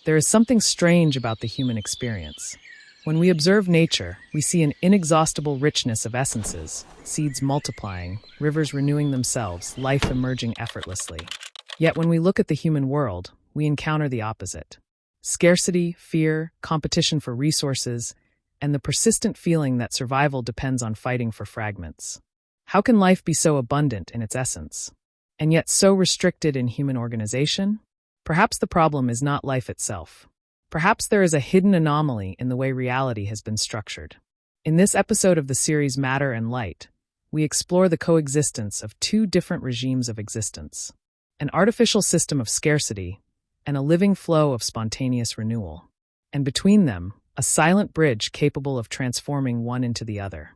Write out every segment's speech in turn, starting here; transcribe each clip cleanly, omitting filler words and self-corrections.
There is something strange about the human experience. When we observe nature, we see an inexhaustible richness of essences, seeds multiplying, rivers renewing themselves, life emerging effortlessly. Yet when we look at the human world, we encounter the opposite. Scarcity, fear, competition for resources, and the persistent feeling that survival depends on fighting for fragments. How can life be so abundant in its essence, and yet so restricted in human organization? Perhaps the problem is not life itself. Perhaps there is a hidden anomaly in the way reality has been structured. In this episode of the series Matter and Light, we explore the coexistence of two different regimes of existence: an artificial system of scarcity and a living flow of spontaneous renewal. And between them, a silent bridge capable of transforming one into the other.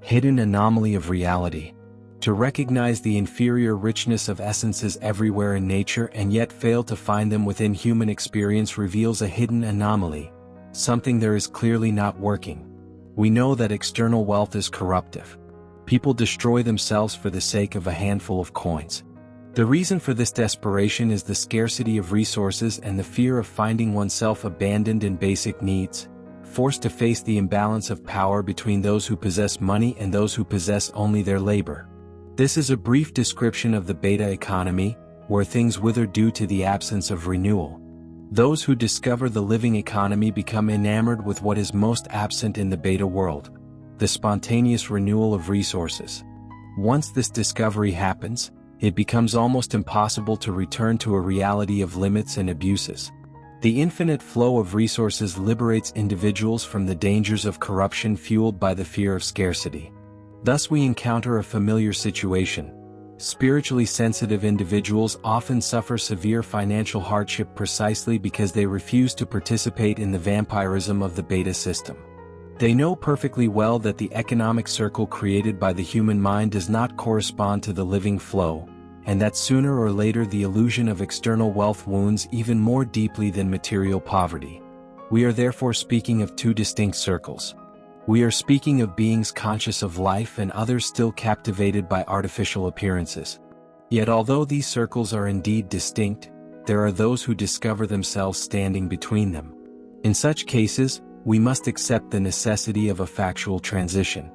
Hidden anomaly of reality. To recognize the inferior richness of essences everywhere in nature and yet fail to find them within human experience reveals a hidden anomaly, something there is clearly not working. We know that external wealth is corruptive. People destroy themselves for the sake of a handful of coins. The reason for this desperation is the scarcity of resources and the fear of finding oneself abandoned in basic needs, forced to face the imbalance of power between those who possess money and those who possess only their labor. This is a brief description of the beta economy, where things wither due to the absence of renewal. Those who discover the living economy become enamored with what is most absent in the beta world: the spontaneous renewal of resources. Once this discovery happens, it becomes almost impossible to return to a reality of limits and abuses. The infinite flow of resources liberates individuals from the dangers of corruption fueled by the fear of scarcity. Thus we encounter a familiar situation. Spiritually sensitive individuals often suffer severe financial hardship precisely because they refuse to participate in the vampirism of the beta system. They know perfectly well that the economic circle created by the human mind does not correspond to the living flow, and that sooner or later the illusion of external wealth wounds even more deeply than material poverty. We are therefore speaking of two distinct circles. We are speaking of beings conscious of life and others still captivated by artificial appearances. Yet although these circles are indeed distinct, there are those who discover themselves standing between them. In such cases, we must accept the necessity of a factual transition.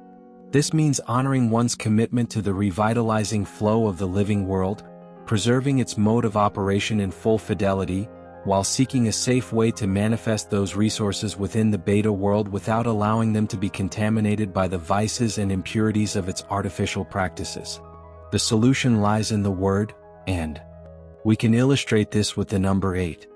This means honoring one's commitment to the revitalizing flow of the living world, preserving its mode of operation in full fidelity, while seeking a safe way to manifest those resources within the beta world without allowing them to be contaminated by the vices and impurities of its artificial practices. The solution lies in the word, and. We can illustrate this with the number 8.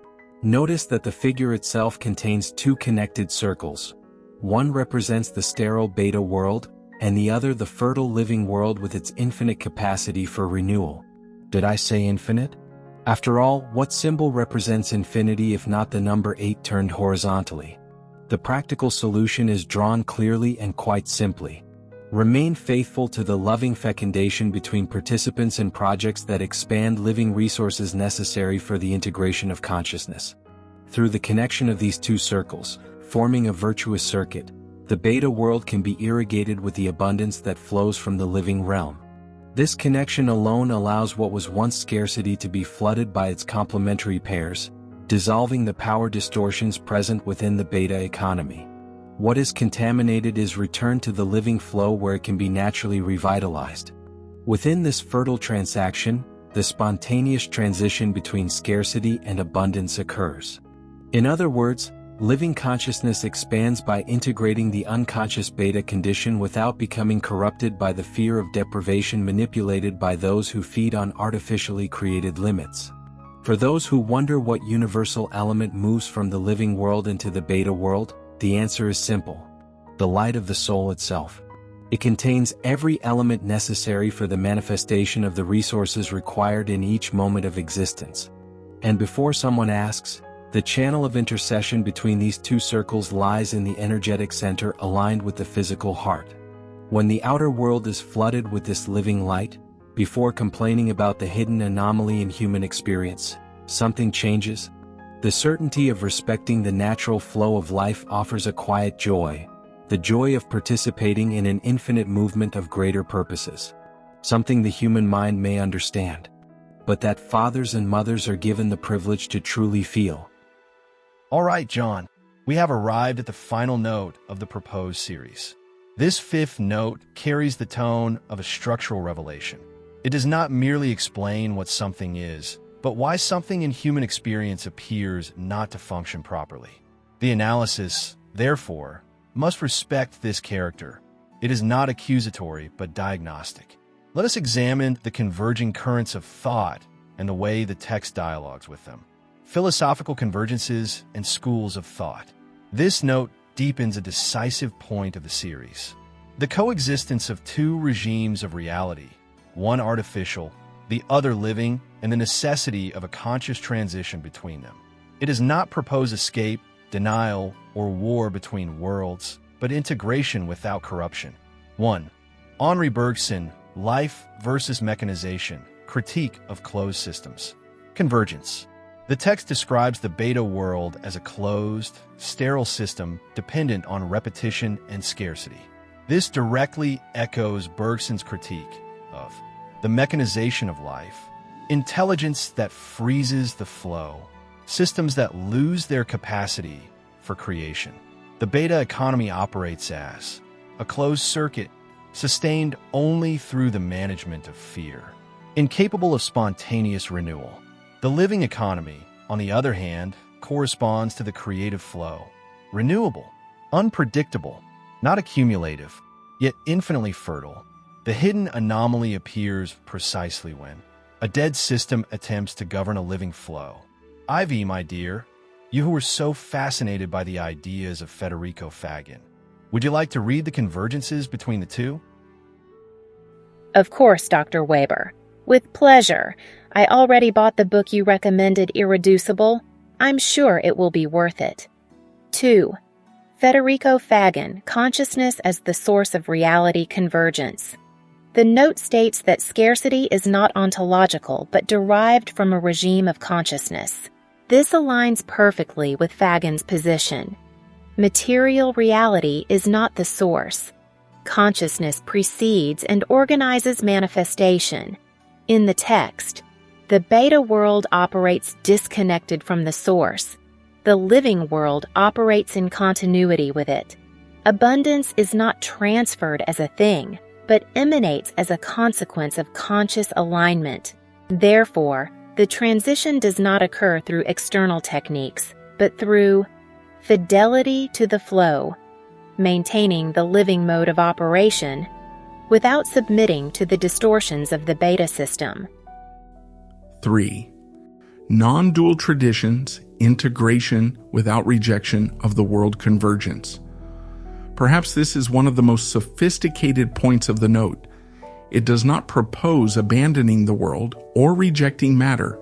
Notice that the figure itself contains two connected circles. One represents the sterile beta world, and the other the fertile living world with its infinite capacity for renewal. Did I say infinite? After all, what symbol represents infinity if not the number 8 turned horizontally? The practical solution is drawn clearly and quite simply. Remain faithful to the loving fecundation between participants in projects that expand living resources necessary for the integration of consciousness. Through the connection of these two circles, forming a virtuous circuit, the beta world can be irrigated with the abundance that flows from the living realm. This connection alone allows what was once scarcity to be flooded by its complementary pairs, dissolving the power distortions present within the beta economy. What is contaminated is returned to the living flow where it can be naturally revitalized. Within this fertile transaction, the spontaneous transition between scarcity and abundance occurs. In other words, living consciousness expands by integrating the unconscious beta condition without becoming corrupted by the fear of deprivation manipulated by those who feed on artificially created limits. For those who wonder what universal element moves from the living world into the beta world, the answer is simple: the light of the soul itself. It contains every element necessary for the manifestation of the resources required in each moment of existence. And before someone asks, the channel of intercession between these two circles lies in the energetic center aligned with the physical heart. When the outer world is flooded with this living light, before complaining about the hidden anomaly in human experience, something changes. The certainty of respecting the natural flow of life offers a quiet joy, the joy of participating in an infinite movement of greater purposes. Something the human mind may understand, but that fathers and mothers are given the privilege to truly feel. All right, John, we have arrived at the final note of the proposed series. This fifth note carries the tone of a structural revelation. It does not merely explain what something is, but why something in human experience appears not to function properly. The analysis, therefore, must respect this character. It is not accusatory, but diagnostic. Let us examine the converging currents of thought and the way the text dialogues with them. Philosophical convergences and schools of thought. This note deepens a decisive point of the series. The coexistence of two regimes of reality, one artificial, the other living, and the necessity of a conscious transition between them. It does not propose escape, denial, or war between worlds, but integration without corruption. 1. Henri Bergson, Life versus Mechanization, Critique of Closed Systems. Convergence. The text describes the beta world as a closed, sterile system dependent on repetition and scarcity. This directly echoes Bergson's critique of the mechanization of life, intelligence that freezes the flow, systems that lose their capacity for creation. The beta economy operates as a closed circuit, sustained only through the management of fear, incapable of spontaneous renewal. The living economy, on the other hand, corresponds to the creative flow, renewable, unpredictable, not accumulative, yet infinitely fertile. The hidden anomaly appears precisely when a dead system attempts to govern a living flow. Ivy, my dear, you who were so fascinated by the ideas of Federico Faggin, would you like to read the convergences between the two? Of course, Dr. Weber. With pleasure. I already bought the book you recommended, Irreducible. I'm sure it will be worth it. 2. Federico Faggin, Consciousness as the Source of Reality Convergence. The note states that scarcity is not ontological, but derived from a regime of consciousness. This aligns perfectly with Faggin's position. Material reality is not the source. Consciousness precedes and organizes manifestation. In the text, the beta world operates disconnected from the source. The living world operates in continuity with it. Abundance is not transferred as a thing, but emanates as a consequence of conscious alignment. Therefore, the transition does not occur through external techniques, but through fidelity to the flow, maintaining the living mode of operation without submitting to the distortions of the beta system. 3. Non-dual traditions, integration without rejection of the world convergence. Perhaps this is one of the most sophisticated points of the note. It does not propose abandoning the world or rejecting matter,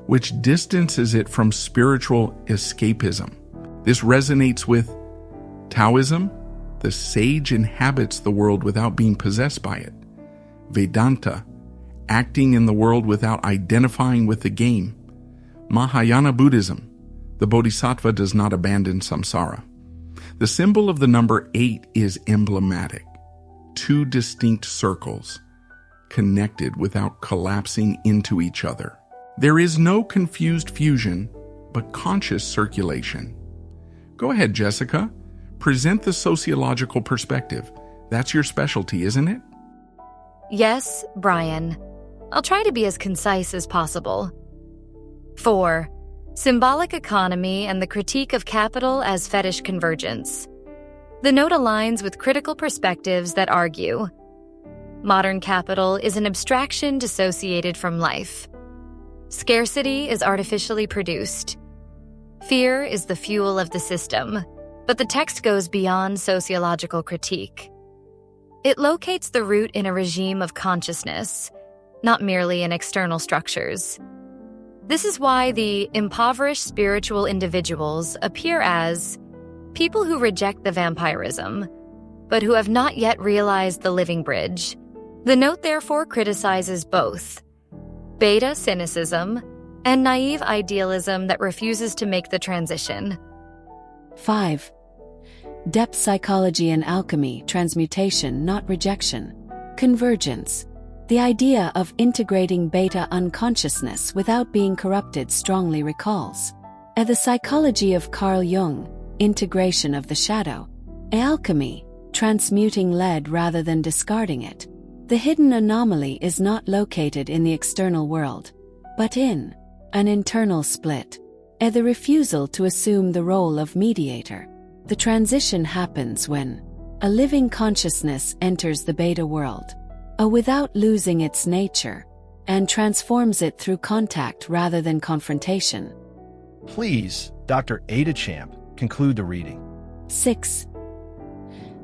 which distances it from spiritual escapism. This resonates with Taoism. The sage inhabits the world without being possessed by it. Vedanta, acting in the world without identifying with the game. Mahayana Buddhism, the bodhisattva does not abandon samsara. The symbol of the number 8 is emblematic. 2 distinct circles, connected without collapsing into each other. There is no confused fusion, but conscious circulation. Go ahead, Jessica. Present the sociological perspective. That's your specialty, isn't it? Yes, Brian. I'll try to be as concise as possible. 4. Symbolic economy and the critique of capital as fetish convergence. The note aligns with critical perspectives that argue modern capital is an abstraction dissociated from life. Scarcity is artificially produced. Fear is the fuel of the system. But the text goes beyond sociological critique. It locates the root in a regime of consciousness, not merely in external structures. This is why the impoverished spiritual individuals appear as people who reject the vampirism, but who have not yet realized the living bridge. The note therefore criticizes both beta cynicism and naive idealism that refuses to make the transition. 5. Depth psychology and alchemy, transmutation, not rejection. Convergence. The idea of integrating beta unconsciousness without being corrupted strongly recalls. The psychology of Carl Jung, integration of the shadow. Alchemy, transmuting lead rather than discarding it. The hidden anomaly is not located in the external world, but in an internal split. The refusal to assume the role of mediator. The transition happens when a living consciousness enters the beta world, without losing its nature, and transforms it through contact rather than confrontation. Please, Dr. Ada Champ, conclude the reading. 6.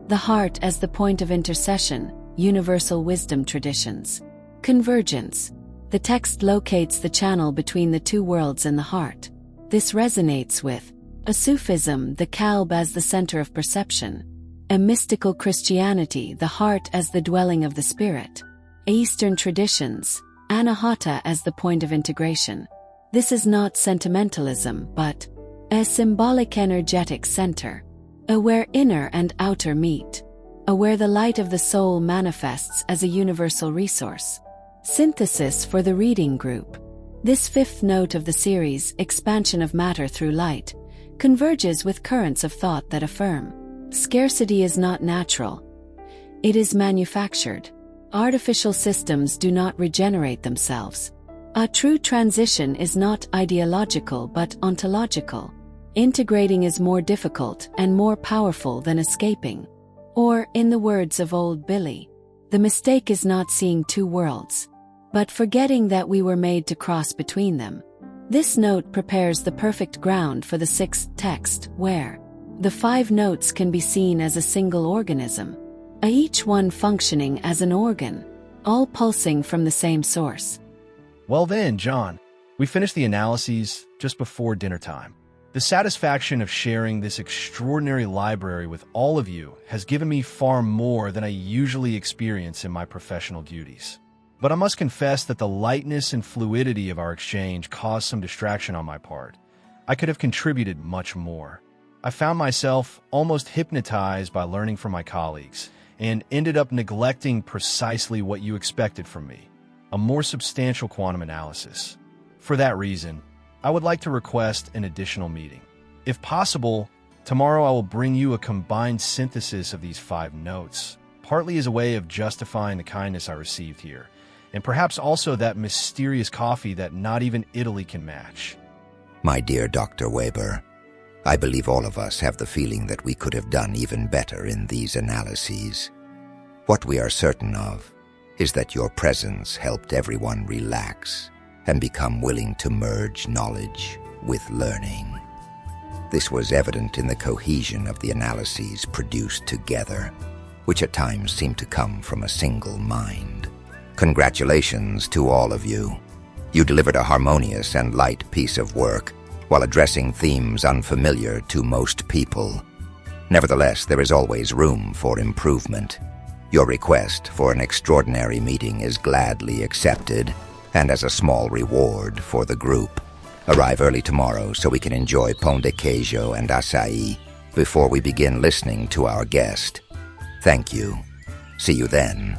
The heart as the point of intercession, universal wisdom traditions. Convergence. The text locates the channel between the two worlds in the heart. This resonates with a Sufism, the Kalb as the center of perception. A mystical Christianity, the heart as the dwelling of the spirit. Eastern traditions, Anahata as the point of integration. This is not sentimentalism, but a symbolic energetic center, where inner and outer meet, where the light of the soul manifests as a universal resource. Synthesis for the reading group. This fifth note of the series, Expansion of Matter Through Light, converges with currents of thought that affirm scarcity is not natural. It is manufactured. Artificial systems do not regenerate themselves. A true transition is not ideological but ontological. Integrating is more difficult and more powerful than escaping. Or, in the words of old Billy, the mistake is not seeing two worlds, but forgetting that we were made to cross between them. This note prepares the perfect ground for the sixth text, where the 5 notes can be seen as a single organism, each one functioning as an organ, all pulsing from the same source. Well then, John, we finished the analyses just before dinner time. The satisfaction of sharing this extraordinary library with all of you has given me far more than I usually experience in my professional duties. But I must confess that the lightness and fluidity of our exchange caused some distraction on my part. I could have contributed much more. I found myself almost hypnotized by learning from my colleagues, and ended up neglecting precisely what you expected from me, a more substantial quantum analysis. For that reason, I would like to request an additional meeting. If possible, tomorrow I will bring you a combined synthesis of these 5 notes, partly as a way of justifying the kindness I received here, and perhaps also that mysterious coffee that not even Italy can match. My dear Dr. Weber, I believe all of us have the feeling that we could have done even better in these analyses. What we are certain of is that your presence helped everyone relax and become willing to merge knowledge with learning. This was evident in the cohesion of the analyses produced together, which at times seemed to come from a single mind. Congratulations to all of you. You delivered a harmonious and light piece of work while addressing themes unfamiliar to most people. Nevertheless, there is always room for improvement. Your request for an extraordinary meeting is gladly accepted, and as a small reward for the group, arrive early tomorrow so we can enjoy pão de queijo and açaí before we begin listening to our guest. Thank you. See you then.